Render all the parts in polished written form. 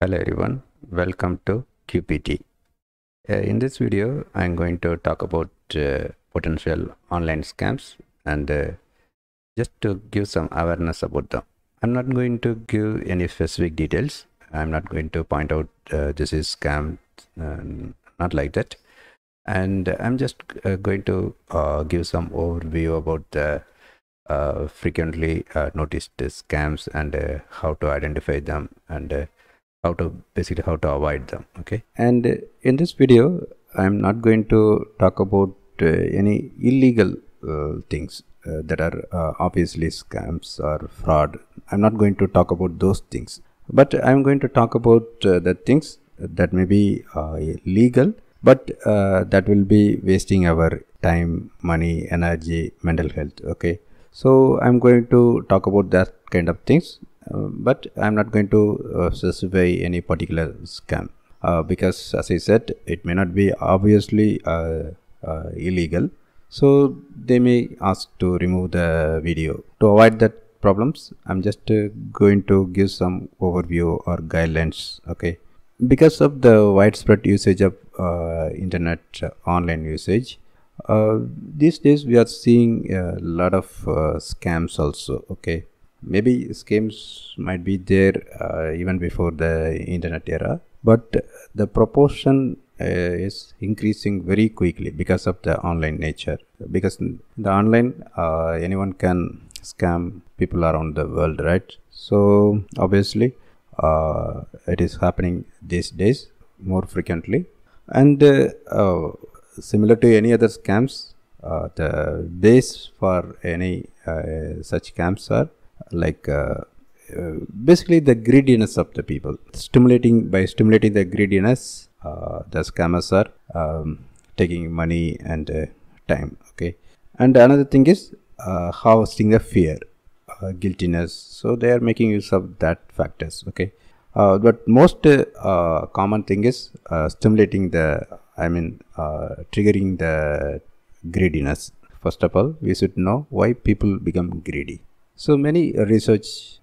Hello everyone, welcome to QPT. In this video, I'm going to talk about potential online scams and just to give some awareness about them. I'm not going to give any specific details. I'm not going to point out this is scam, not like that. And I'm just going to give some overview about the frequently noticed scams and how to identify them and how to avoid them. Okay, and in this video I'm not going to talk about any illegal things that are obviously scams or fraud. I'm not going to talk about those things, but I'm going to talk about the things that may be legal, but that will be wasting our time, money, energy, mental health. Okay, so I'm going to talk about that kind of things, but I'm not going to specify any particular scam because, as I said, it may not be obviously illegal. So they may ask to remove the video. To avoid that problems, I'm just going to give some overview or guidelines. Okay, because of the widespread usage of internet online usage. These days we are seeing a lot of scams also. Okay, maybe scams might be there even before the internet era, but the proportion is increasing very quickly because of the online nature. Because the online, anyone can scam people around the world, right? So obviously it is happening these days more frequently, and similar to any other scams, the base for any such scams are like basically the greediness of the people. Stimulating the greediness, the scammers are taking money and time. Okay, and another thing is housing the fear, guiltiness. So they are making use of that factors. Okay, but most common thing is stimulating the. Triggering the greediness. First of all, we should know why people become greedy. So many research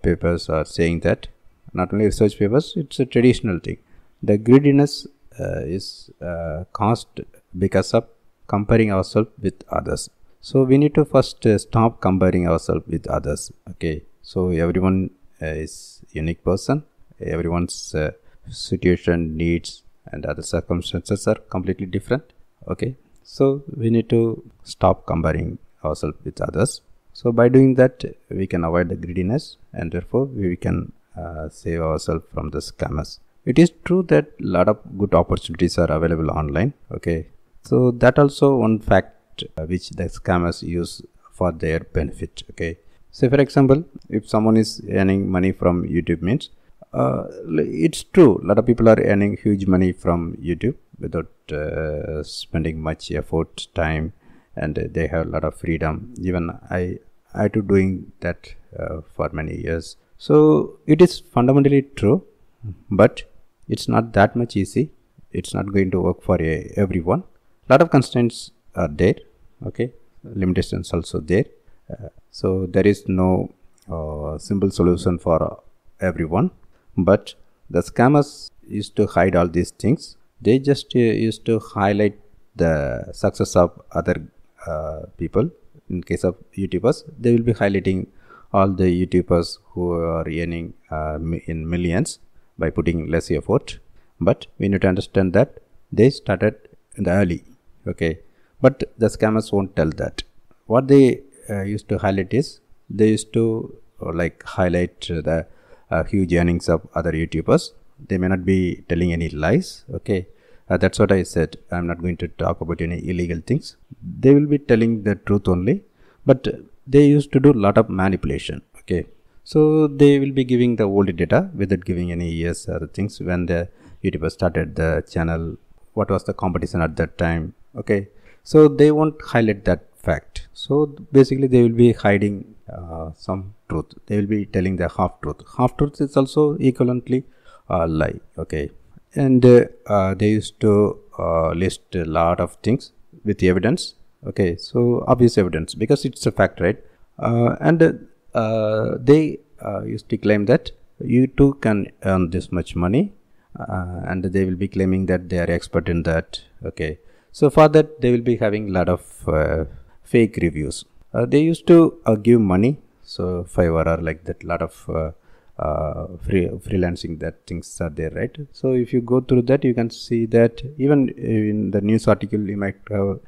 papers are saying that, not only research papers, it's a traditional thing. The greediness is caused because of comparing ourselves with others. So we need to first stop comparing ourselves with others. Okay, so everyone is unique person. Everyone's situation, needs, and other circumstances are completely different. Okay, so we need to stop comparing ourselves with others. So by doing that, we can avoid the greediness, and therefore we can save ourselves from the scammers. It is true that a lot of good opportunities are available online. Okay, so that also one fact which the scammers use for their benefit. Okay, so for example, if someone is earning money from YouTube, means it's true, a lot of people are earning huge money from YouTube without spending much effort, time, and they have a lot of freedom. Even I too doing that for many years. So it is fundamentally true, but it's not that much easy. It's not going to work for everyone. A lot of constraints are there. Okay, limitations also there. So there is no simple solution for everyone. But the scammers used to hide all these things. They just used to highlight the success of other people. In case of YouTubers, they will be highlighting all the YouTubers who are earning in millions by putting less effort. But we need to understand that they started in the early. Okay, but the scammers won't tell that. What they used to highlight is they used to highlight the huge earnings of other YouTubers. They may not be telling any lies. Okay, that's what I said. I'm not going to talk about any illegal things. They will be telling the truth only, but they used to do a lot of manipulation. Okay, so they will be giving the old data without giving any years or things. When the YouTuber started the channel, what was the competition at that time? Okay, so they won't highlight that fact. So basically they will be hiding some truth. They will be telling the half truth. Half truth is also equivalently lie. Okay, and they used to list a lot of things with evidence. Okay, so obvious evidence because it's a fact, right? And they used to claim that you too can earn this much money, and they will be claiming that they are expert in that. Okay, so for that they will be having a lot of fake reviews. They used to give money, so Fiverr or like that, lot of freelancing that things are there, right? So if you go through that, you can see that even in the news article you might have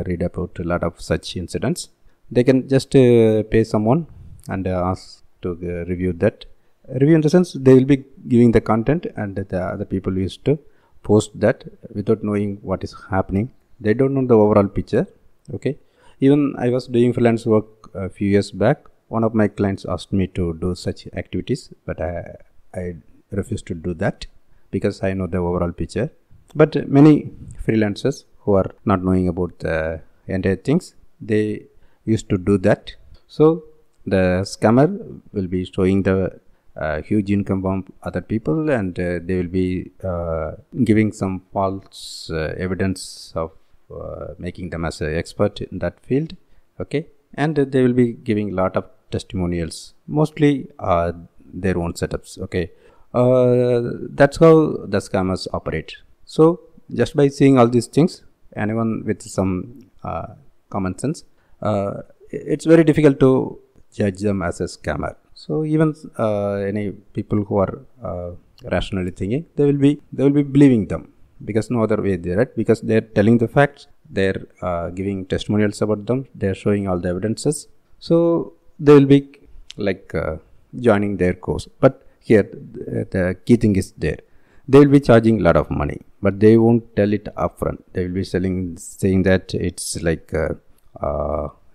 read about a lot of such incidents. They can just pay someone and ask to review that. Review in the sense they will be giving the content, and the other people used to post that without knowing what is happening. They don't know the overall picture. Okay, even I was doing freelance work a few years back. One of my clients asked me to do such activities, but I refused to do that because I know the overall picture. But many freelancers who are not knowing about the entire things, they used to do that. So the scammer will be showing the huge income from other people, and they will be giving some false evidence of making them as an expert in that field. Okay, and they will be giving a lot of testimonials, mostly their own setups. Okay, that's how the scammers operate. So just by seeing all these things, anyone with some common sense, it's very difficult to judge them as a scammer. So even any people who are rationally thinking, they will be believing them, because no other way there, right? Because they're telling the facts, they're giving testimonials about them, they're showing all the evidences, so they will be like joining their course. But here the key thing is there, they will be charging a lot of money, but they won't tell it upfront. They will be saying that it's like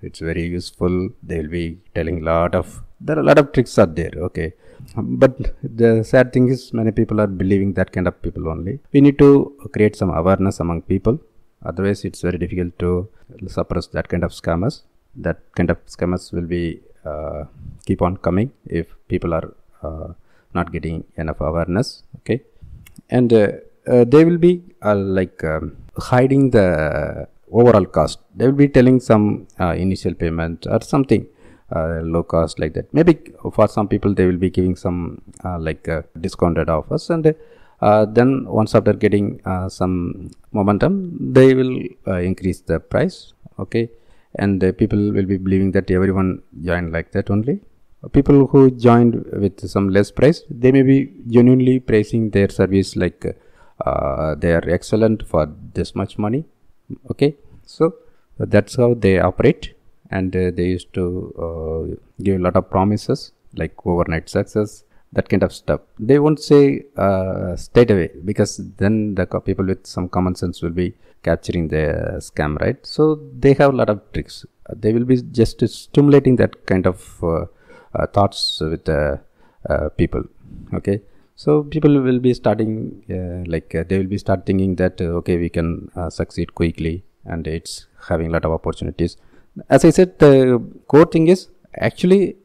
it's very useful. They will be telling there are a lot of tricks are there. Okay, but the sad thing is many people are believing that kind of people only. We need to create some awareness among people, otherwise it's very difficult to suppress that kind of scammers. That kind of scammers will be keep on coming if people are not getting enough awareness. Okay, and they will be hiding the overall cost. They will be telling some initial payment or something low cost like that. Maybe for some people they will be giving some discounted offers, and then once after getting some momentum, they will increase the price. Okay, and people will be believing that everyone joined like that only. People who joined with some less price, they may be genuinely praising their service, like they are excellent for this much money. Okay, so that's how they operate, and they used to give a lot of promises like overnight success, that kind of stuff. They won't say straight away, because then the people with some common sense will be capturing the scam, right? So they have a lot of tricks. They will be just stimulating that kind of thoughts with people. Okay, so people will be starting they will be start thinking that okay, we can succeed quickly, and it's having a lot of opportunities. As I said, the core thing is actually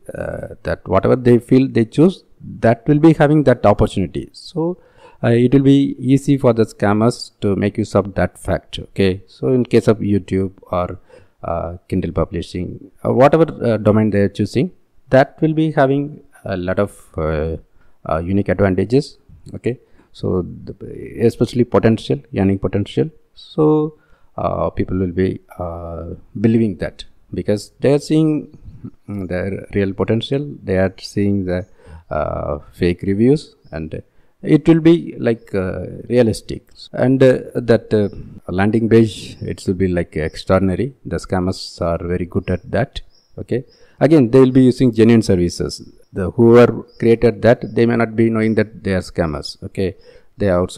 that whatever they feel they choose, that will be having that opportunity. So it will be easy for the scammers to make use of that fact. Okay, so in case of YouTube or Kindle publishing or whatever domain they are choosing, that will be having a lot of unique advantages. Okay, so especially earning potential. So people will be believing that, because they are seeing their real potential, they are seeing the fake reviews, and it will be like realistic, and that landing page, it will be like extraordinary. The scammers are very good at that. Okay, again they will be using genuine services. The whoever created that, they may not be knowing that they are scammers. Okay, they used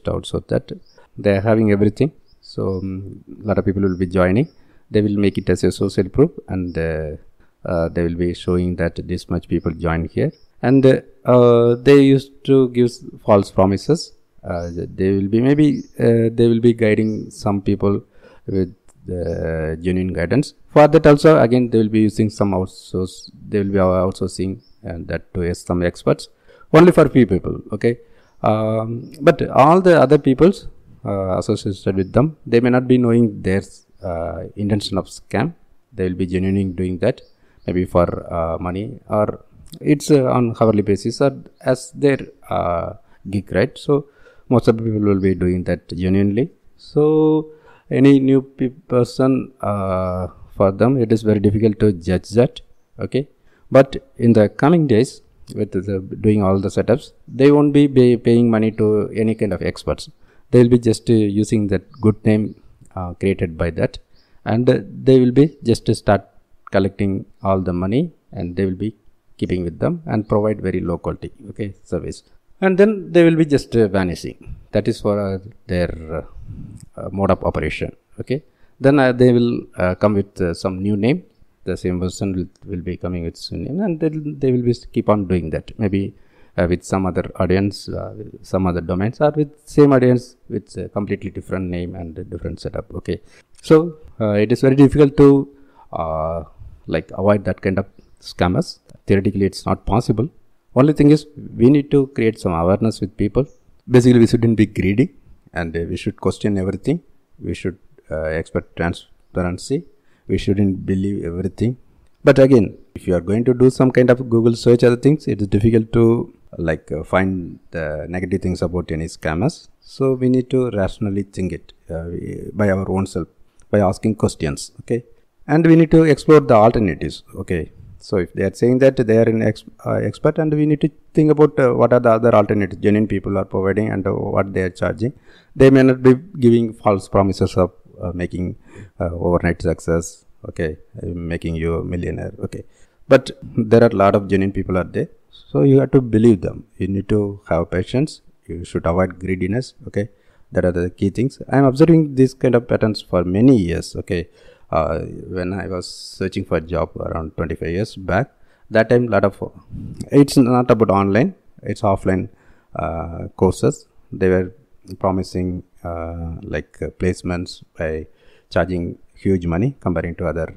to outsource that. They are having everything. So a lot of people will be joining. They will make it as a social proof, and they will be showing that this much people joined here, and they used to give false promises. They will be guiding some people with genuine guidance. For that also, again they will be using some outsource. They will be outsourcing, and that to some experts only for few people. Okay, but all the other peoples associated with them, they may not be knowing their intention of scam. They will be genuinely doing that, maybe for money, or it's on hourly basis or as their gig, right? So most of the people will be doing that genuinely. So any new person, for them it is very difficult to judge that. Okay, but in the coming days with doing all the setups, they won't be paying money to any kind of experts. They will be just using that good name created by that, and they will be just start collecting all the money, and they will be keeping with them and provide very low quality, okay, service, and then they will be just vanishing. That is for their mode of operation. Okay, then they will come with some new name. The same person will be coming with some name, and they will be keep on doing that, maybe with some other audience, some other domains, or with same audience with a completely different name and a different setup. Okay, so it is very difficult to like avoid that kind of scammers. Theoretically it's not possible. Only thing is we need to create some awareness with people. Basically we shouldn't be greedy, and we should question everything. We should expect transparency. We shouldn't believe everything. But again, if you are going to do some kind of Google search other things, it is difficult to like find the negative things about any scammers. So we need to rationally think it by our own self, by asking questions. Okay, and we need to explore the alternatives. Okay, so if they are saying that they are an expert, and we need to think about what are the other alternatives genuine people are providing, and what they are charging. They may not be giving false promises of making overnight success. Okay, making you a millionaire. Okay, but there are a lot of genuine people are there, so you have to believe them. You need to have patience. You should avoid greediness. Okay, that are the key things. I am observing these kind of patterns for many years. Okay, when I was searching for a job around 25 years back, that time lot of it's not about online, it's offline courses. They were promising placements by charging huge money comparing to other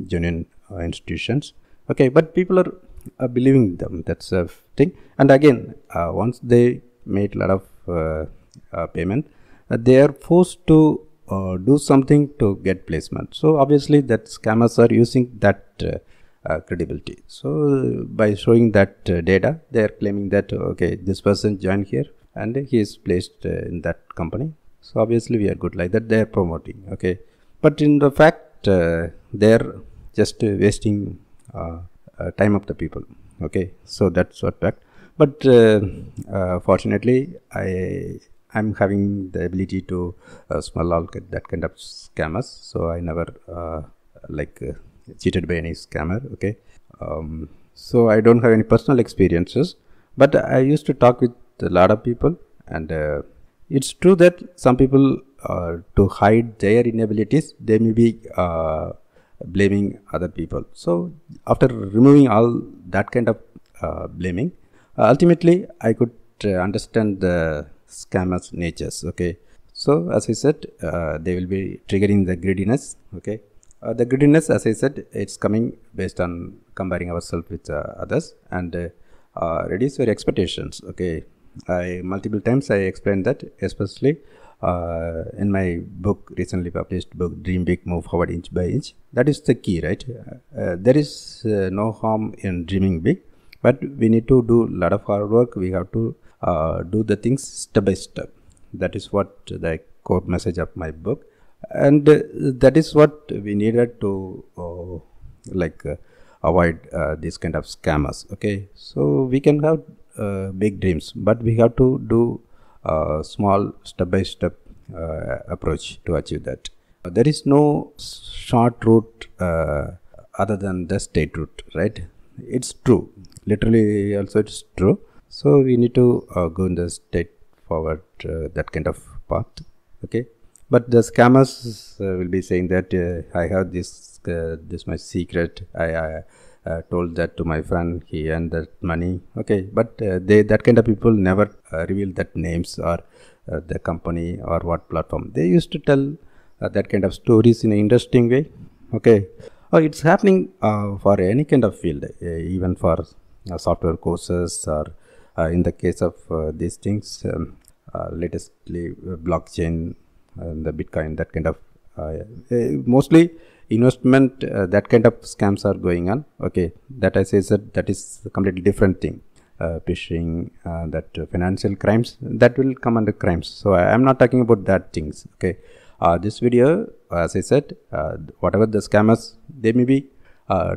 genuine institutions. Okay, but people are believing them. That's a thing. And again, once they made a lot of payment, they are forced to do something to get placement. So obviously that scammers are using that credibility. So by showing that data, they are claiming that okay, this person joined here and he is placed in that company. So obviously we are good, like that they are promoting. Okay, but in the fact they are just wasting time of the people. Okay, so that's what fact. But fortunately I'm having the ability to smell all that kind of scammers, so I never cheated by any scammer. Okay, so I don't have any personal experiences, but I used to talk with a lot of people, and it's true that some people to hide their inabilities, they may be blaming other people. So after removing all that kind of blaming, ultimately I could understand the scammers natures. Okay, so as I said, they will be triggering the greediness. Okay, the greediness, as I said, it's coming based on comparing ourselves with others, and reduce your expectations. Okay, multiple times I explained that, especially in my book, recently published book, Dream Big, Move Forward Inch by Inch. That is the key, right? There is no harm in dreaming big, but we need to do a lot of hard work. We have to do the things step by step. That is what the core message of my book, and that is what we needed to avoid these kind of scammers. Okay, so we can have big dreams, but we have to do small step by step approach to achieve that. There is no short route other than the straight route, right? It's true, literally also it's true. So we need to go in the straight forward that kind of path. Okay, but the scammers will be saying that I have this much secret. I told that to my friend, he earned that money. Okay, but that kind of people never reveal that names or the company or what platform. They used to tell that kind of stories in an interesting way. Okay, it's happening for any kind of field, even for software courses, or in the case of these things, latestly blockchain and the Bitcoin, that kind of Mostly investment, that kind of scams are going on. Okay, that I say that that is a completely different thing. Phishing, that financial crimes, that will come under crimes. So I am not talking about that things. Okay, this video, as I said, whatever the scammers, they may be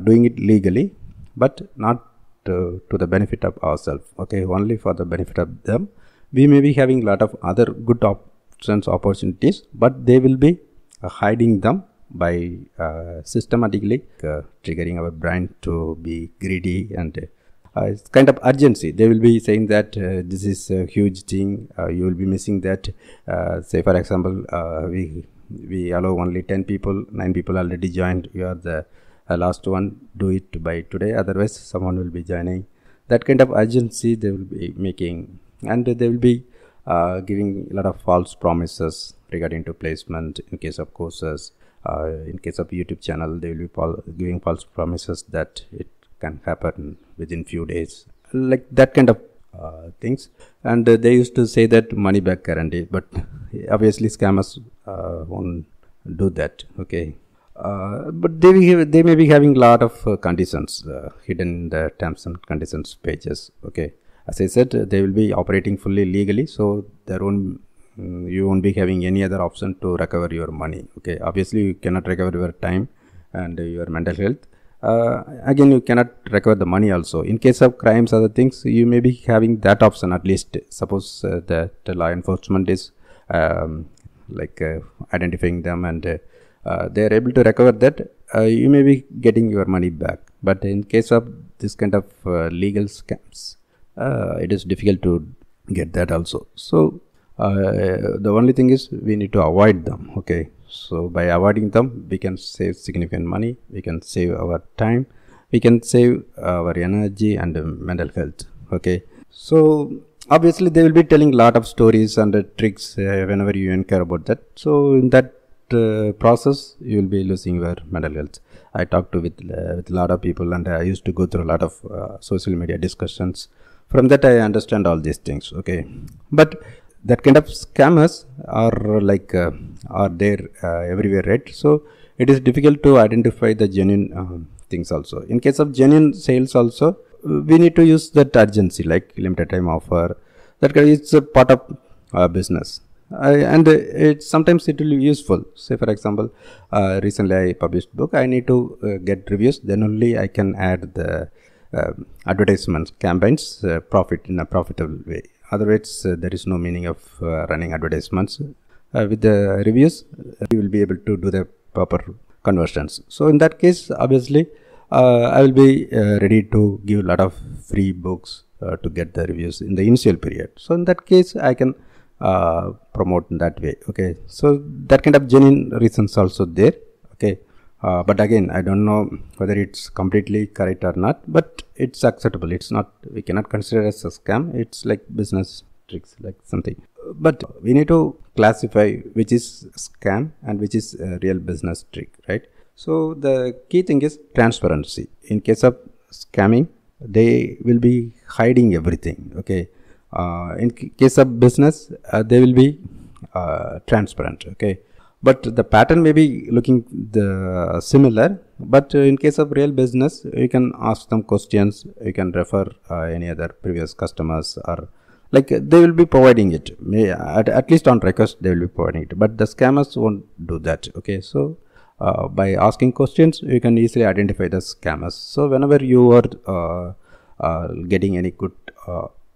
doing it legally, but not to the benefit of ourselves. Okay, only for the benefit of them. We may be having a lot of other good options, opportunities, but they will be hiding them by systematically triggering our brain to be greedy, and it's kind of urgency. They will be saying that this is a huge thing, you will be missing that. Say for example, we allow only 10 people, 9 people already joined, you are the last one, do it by today, otherwise someone will be joining. That kind of urgency they will be making, and they will be giving a lot of false promises regarding to placement in case of courses. In case of YouTube channel, they will be giving false promises that it can happen within few days, like that kind of things. And they used to say that money back guarantee, but obviously scammers won't do that. Okay, but they may be having a lot of conditions hidden in the terms and conditions pages. Okay, as I said, they will be operating fully legally, so you won't be having any other option to recover your money. Okay, obviously you cannot recover your time and your mental health. Again, you cannot recover the money also. In case of crimes, other things, you may be having that option at least. Suppose that law enforcement is identifying them, and they are able to recover that, you may be getting your money back. But in case of this kind of legal scams, it is difficult to get that also. So the only thing is we need to avoid them. Okay, so by avoiding them, we can save significant money, we can save our time, we can save our energy and mental health. Okay, so obviously they will be telling a lot of stories and tricks whenever you inquire about that. So in that process, you will be losing your mental health. I talked with a lot of people, and I used to go through a lot of social media discussions. From that I understand all these things. Okay, but that kind of scammers are are there everywhere, right? So it is difficult to identify the genuine things also. In case of genuine sales also, we need to use that urgency, like limited time offer. That is a part of business, and sometimes it will be useful. Say for example, recently I published book, I need to get reviews, then only I can add the advertisements campaigns, profit in a profitable way. Otherwise there is no meaning of running advertisements. With the reviews, you will be able to do the proper conversions. So in that case, obviously I will be ready to give a lot of free books to get the reviews in the initial period. So in that case I can promote in that way. Okay, so that kind of genuine reasons also there. Okay, but again, I don't know whether it's completely correct or not, but it's acceptable. It's not, we cannot consider as a scam. It's like business tricks, like something. But we need to classify which is scam and which is a real business trick, right? So the key thing is transparency. In case of scamming, they will be hiding everything. Okay, in case of business, they will be transparent. Okay, but the pattern may be looking similar. But in case of real business, you can ask them questions, you can refer any other previous customers, or like they will be providing it. At least on request they will be providing it, but the scammers won't do that. Okay, so by asking questions, you can easily identify the scammers. So whenever you are getting any good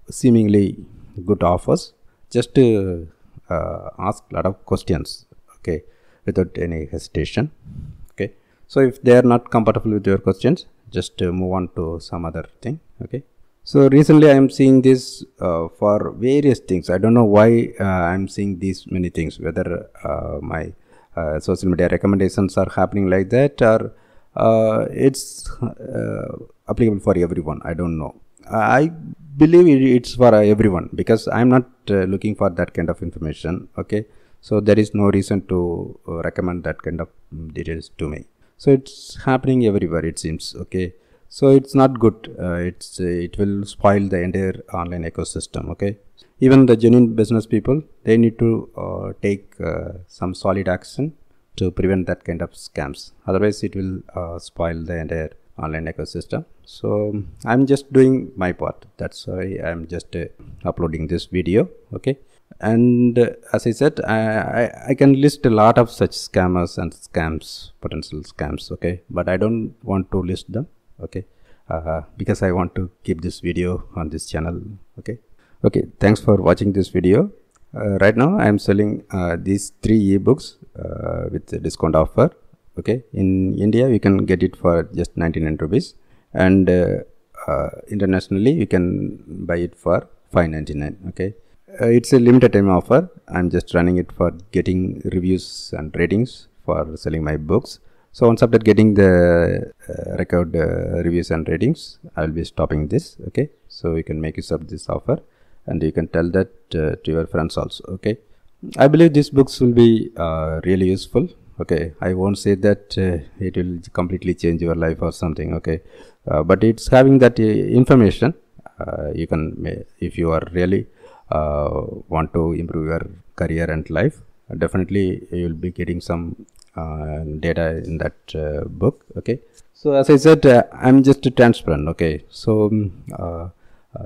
seemingly good offers, just ask a lot of questions. Okay, without any hesitation. Okay, so if they are not comfortable with your questions, just move on to some other thing. Okay, so recently I am seeing this for various things. I don't know why I am seeing these many things, whether my social media recommendations are happening like that, or it's applicable for everyone. I don't know. I believe it's for everyone, because I am not looking for that kind of information. Okay, so there is no reason to recommend that kind of details to me. So it's happening everywhere, it seems. Okay, so it's not good. It will spoil the entire online ecosystem. Okay, even the genuine business people, they need to take some solid action to prevent that kind of scams. Otherwise it will spoil the entire online ecosystem. So I'm just doing my part. That's why I'm just uploading this video. Okay. And as I said, I can list a lot of such scammers and scams, potential scams. Okay. But I don't want to list them. Okay. Because I want to keep this video on this channel. Okay. Okay. Thanks for watching this video. Right now I am selling these 3 ebooks with a discount offer. Okay, in India you can get it for just 99 rupees, and internationally you can buy it for 599. Okay, it's a limited time offer. I'm just running it for getting reviews and ratings for selling my books. So once after getting the record reviews and ratings, I will be stopping this. Okay, so you can make use of this offer, and you can tell that to your friends also. Okay, I believe these books will be really useful. Okay, I won't say that it will completely change your life or something. Okay, but it's having that information. You can, if you are really want to improve your career and life, definitely you will be getting some data in that book. Okay, so as I said, I'm just transparent. Okay, so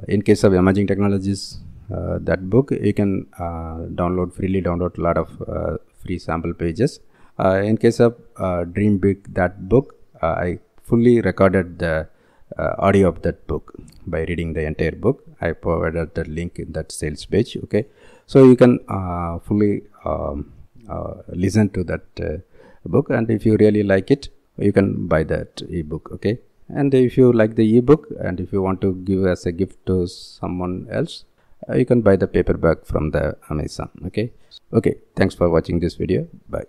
in case of emerging technologies, that book you can freely download a lot of free sample pages. In case of Dream Big, that book, I fully recorded the audio of that book by reading the entire book. I provided the link in that sales page. Okay, so you can fully listen to that book, and if you really like it, you can buy that ebook. Okay, and if you like the ebook and if you want to give as a gift to someone else, you can buy the paperback from the Amazon. Okay, thanks for watching this video. Bye.